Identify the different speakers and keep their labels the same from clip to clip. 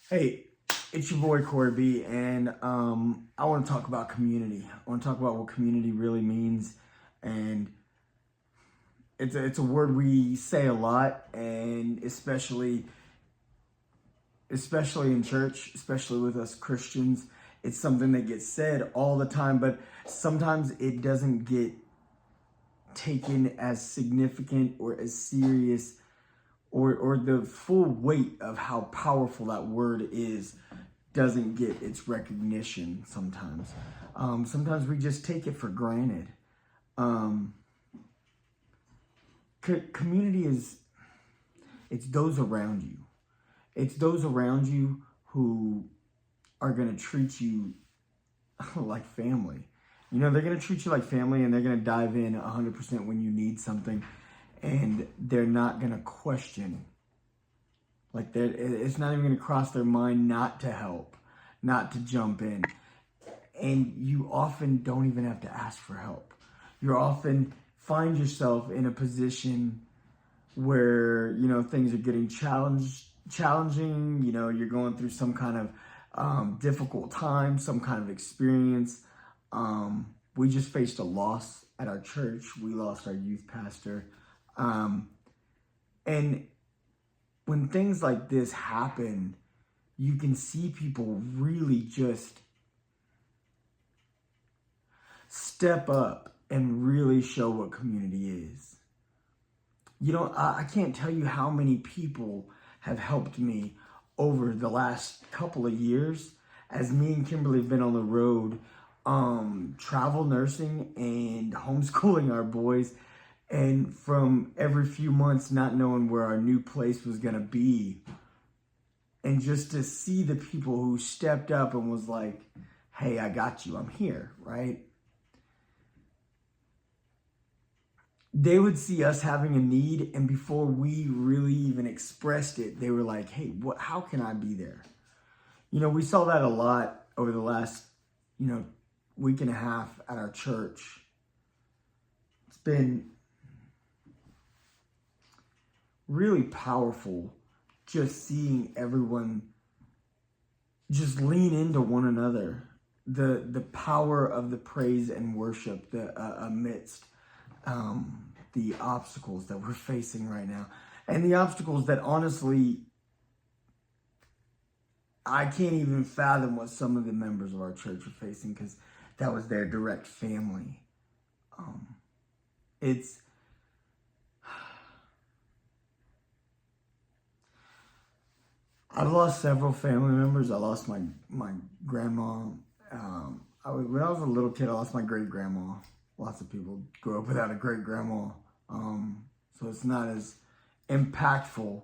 Speaker 1: Hey, it's your boy Corey B, and I want to talk about community. I want to talk about what community really means, and it's a word we say a lot, and especially in church, especially with us Christians, it's something that gets said all the time, but sometimes it doesn't get taken as significant or as serious or the full weight of how powerful that word is doesn't get its recognition sometimes. Sometimes we just take it for granted. Um, Community it's those around you. It's those around you who are going to treat you like family. You know, they're going to treat you like family, and they're going to dive in 100% when you need something, and they're not going to question. Like, it's not even going to cross their mind not to help, not to jump in. And you often don't even have to ask for help. You often find yourself in a position where, you know, things are getting challenging, you know, you're going through some kind of difficult time, some kind of experience. We just faced a loss at our church. We lost our youth pastor. And when things like this happen, you can see people really just step up and really show what community is. You know, I can't tell you how many people have helped me over the last couple of years as me and Kimberly have been on the road, travel nursing and homeschooling our boys. And from every few months, not knowing where our new place was going to be. And just to see the people who stepped up and was like, hey, I got you, I'm here, right? They would see us having a need, and before we really even expressed it, they were like, hey, how can I be there? You know, we saw that a lot over the last, week and a half at our church. It's been really powerful just seeing everyone just lean into one another. The power of the praise and worship amidst the obstacles that we're facing right now. And the obstacles that honestly, I can't even fathom what some of the members of our church are facing, because that was their direct family. I've lost several family members. I lost my grandma. When I was a little kid, I lost my great grandma. Lots of people grow up without a great grandma, so it's not as impactful.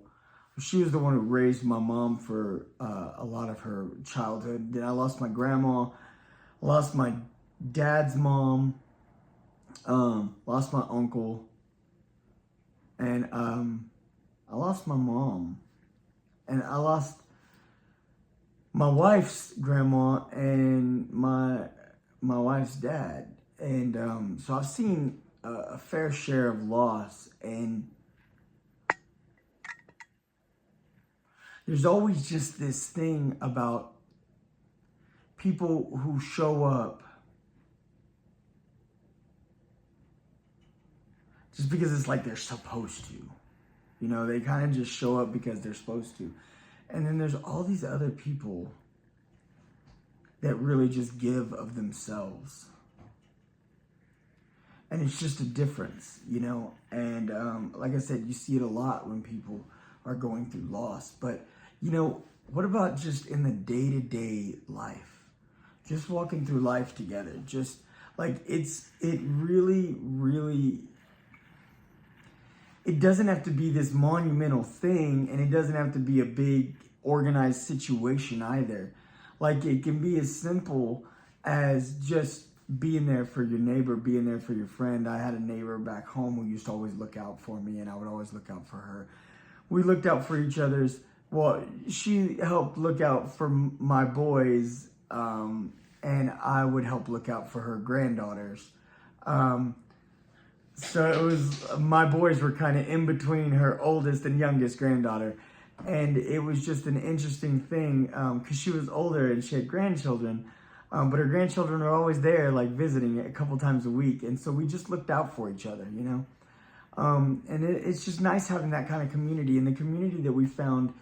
Speaker 1: She was the one who raised my mom for a lot of her childhood. Then I lost my grandma, lost my dad's mom, lost my uncle, and I lost my mom. And I lost my wife's grandma and my wife's dad. And so I've seen a fair share of loss. And there's always just this thing about people who show up just because it's like they're supposed to. You know, they kind of just show up because they're supposed to. And then there's all these other people that really just give of themselves. And it's just a difference, you know. And like I said, you see it a lot when people are going through loss. But, you know, what about just in the day-to-day life? Just walking through life together. Just like it really, really... It doesn't have to be this monumental thing, and it doesn't have to be a big organized situation either. Like, it can be as simple as just being there for your neighbor, being there for your friend. I had a neighbor back home who used to always look out for me, and I would always look out for her. We looked out for each other's. Well, she helped look out for my boys, and I would help look out for her granddaughters. So it was, my boys were kind of in between her oldest and youngest granddaughter. And it was just an interesting thing because she was older and she had grandchildren. But her grandchildren are always there, like visiting a couple times a week. And so we just looked out for each other, you know. And it's just nice having that kind of community. And the community that we found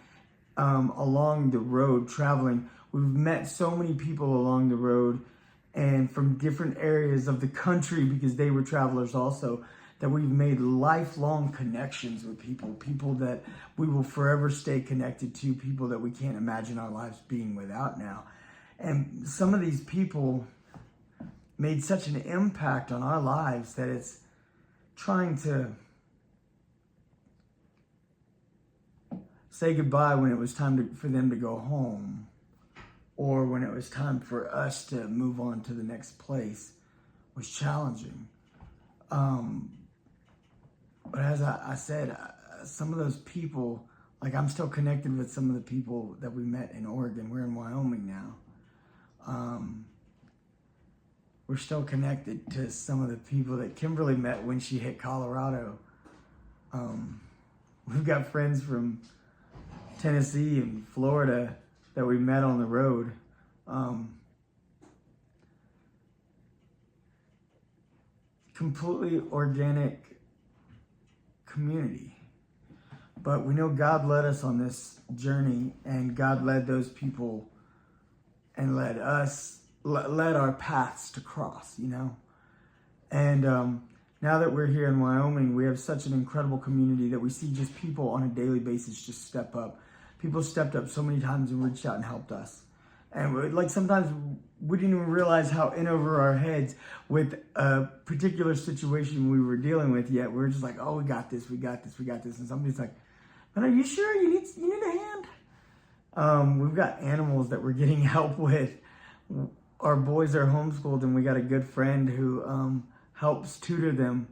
Speaker 1: along the road traveling, we've met so many people along the road and from different areas of the country, because they were travelers also, that we've made lifelong connections with people that we will forever stay connected to, people that we can't imagine our lives being without now. And some of these people made such an impact on our lives that it's trying to say goodbye when it was time for them to go home, or when it was time for us to move on to the next place, was challenging. But as I said, some of those people, like I'm still connected with some of the people that we met in Oregon. We're in Wyoming now. We're still connected to some of the people that Kimberly met when she hit Colorado. We've got friends from Tennessee and Florida that we met on the road. Completely organic community. But we know God led us on this journey, and God led those people and led our paths to cross, you know. And now that we're here in Wyoming, we have such an incredible community that we see just people on a daily basis just step up. People stepped up so many times and reached out and helped us. And like sometimes we didn't even realize how in over our heads with a particular situation we were dealing with yet. We were just like, oh, we got this. And somebody's like, but are you sure you need a hand? We've got animals that we're getting help with. Our boys are homeschooled, and we got a good friend who helps tutor them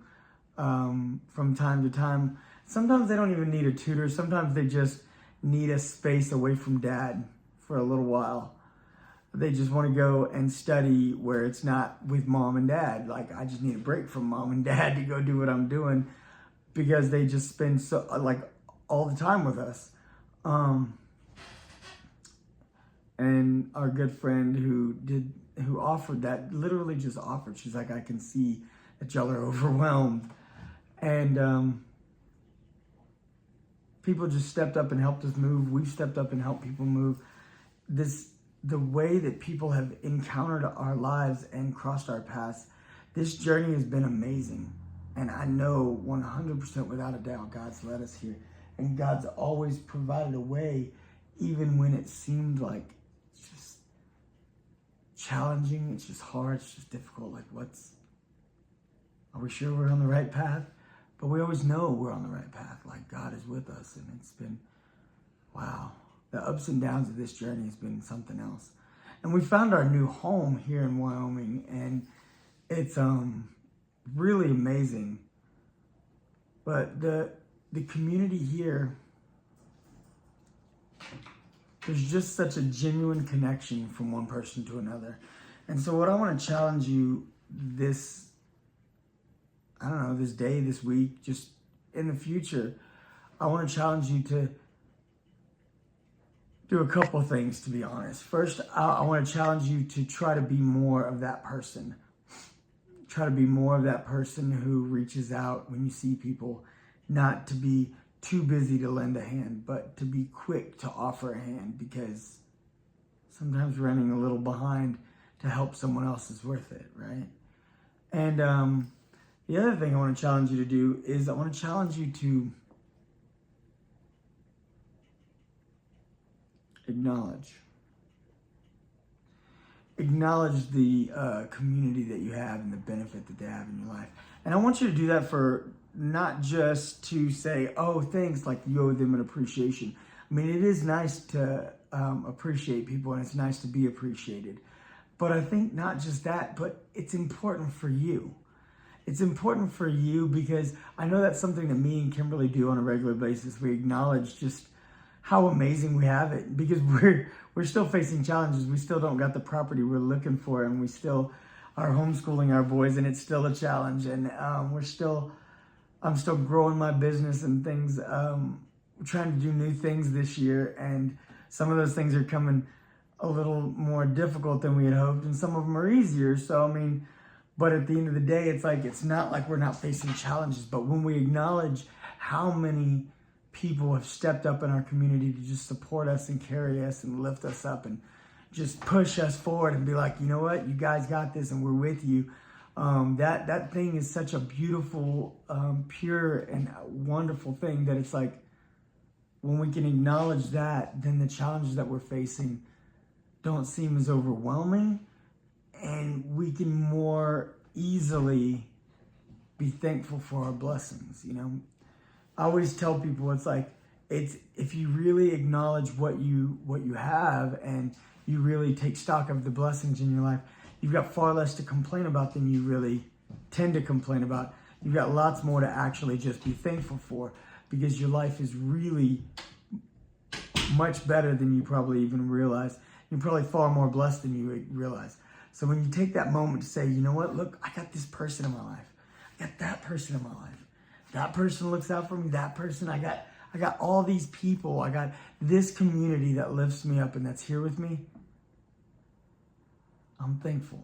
Speaker 1: from time to time. Sometimes they don't even need a tutor. Sometimes they just need a space away from dad for a little while. They just want to go and study where it's not with mom and dad. Like, I just need a break from mom and dad to go do what I'm doing, because they just spend so like all the time with us. And our good friend who offered that, literally just offered. She's like, I can see that y'all are overwhelmed. And people just stepped up and helped us move. We've stepped up and helped people move. The way that people have encountered our lives and crossed our paths, this journey has been amazing. And I know 100% without a doubt, God's led us here. And God's always provided a way, even when it seemed like it's just challenging, it's just hard, it's just difficult. Like, are we sure we're on the right path? But we always know we're on the right path. Like, God is with us. And it's been, wow. The ups and downs of this journey has been something else. And we found our new home here in Wyoming, and it's really amazing. But the community here, there's just such a genuine connection from one person to another. And so what I want to challenge you this day, this week, just in the future, I want to challenge you to do a couple things, to be honest. First, I want to challenge you to try to be more of that person. Try to be more of that person who reaches out when you see people, not to be too busy to lend a hand, but to be quick to offer a hand, because sometimes running a little behind to help someone else is worth it, right? And the other thing I want to challenge you to do is I want to challenge you to acknowledge the community that you have and the benefit that they have in your life. And I want you to do that for not just to say, oh, thanks, like you owe them an appreciation. I mean, it is nice to appreciate people, and it's nice to be appreciated. But I think not just that, but it's important for you. It's important for you because I know that's something that me and Kimberly do on a regular basis. We acknowledge just how amazing we have it, because we're still facing challenges. We still don't got the property we're looking for, and we still are homeschooling our boys, and it's still a challenge. And I'm still growing my business and things. trying to do new things this year, and some of those things are coming a little more difficult than we had hoped, and some of them are easier. So, I mean, but at the end of the day, it's like, it's not like we're not facing challenges, but when we acknowledge how many people have stepped up in our community to just support us and carry us and lift us up and just push us forward and be like, you know what, you guys got this and we're with you. That thing is such a beautiful, pure and wonderful thing that it's like, when we can acknowledge that, then the challenges that we're facing don't seem as overwhelming, and we can more easily be thankful for our blessings. You know, I always tell people, it's like, it's, if you really acknowledge what you have, and you really take stock of the blessings in your life, you've got far less to complain about than you really tend to complain about. You've got lots more to actually just be thankful for, because your life is really much better than you probably even realize. You're probably far more blessed than you realize. So when you take that moment to say, you know what, look, I got this person in my life. I got that person in my life. That person looks out for me, that person. I got all these people. I got this community that lifts me up and that's here with me. I'm thankful,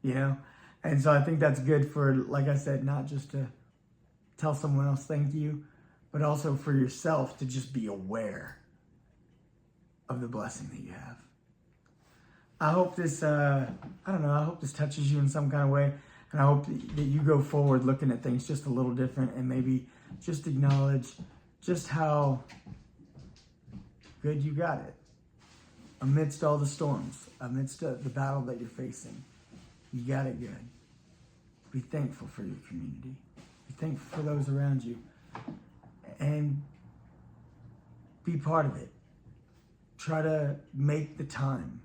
Speaker 1: you know? And so I think that's good for, like I said, not just to tell someone else thank you, but also for yourself to just be aware of the blessing that you have. I hope this, I hope this touches you in some kind of way. And I hope that you go forward looking at things just a little different, and maybe just acknowledge just how good you got it. Amidst all the storms, amidst the battle that you're facing, you got it good. Be thankful for your community. Be thankful for those around you. And be part of it. Try to make the time.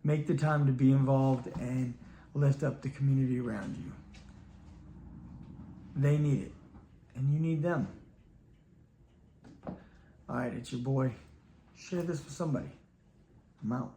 Speaker 1: Make the time to be involved and lift up the community around you. They need it, and you need them. All right, it's your boy. Share this with somebody. I'm out.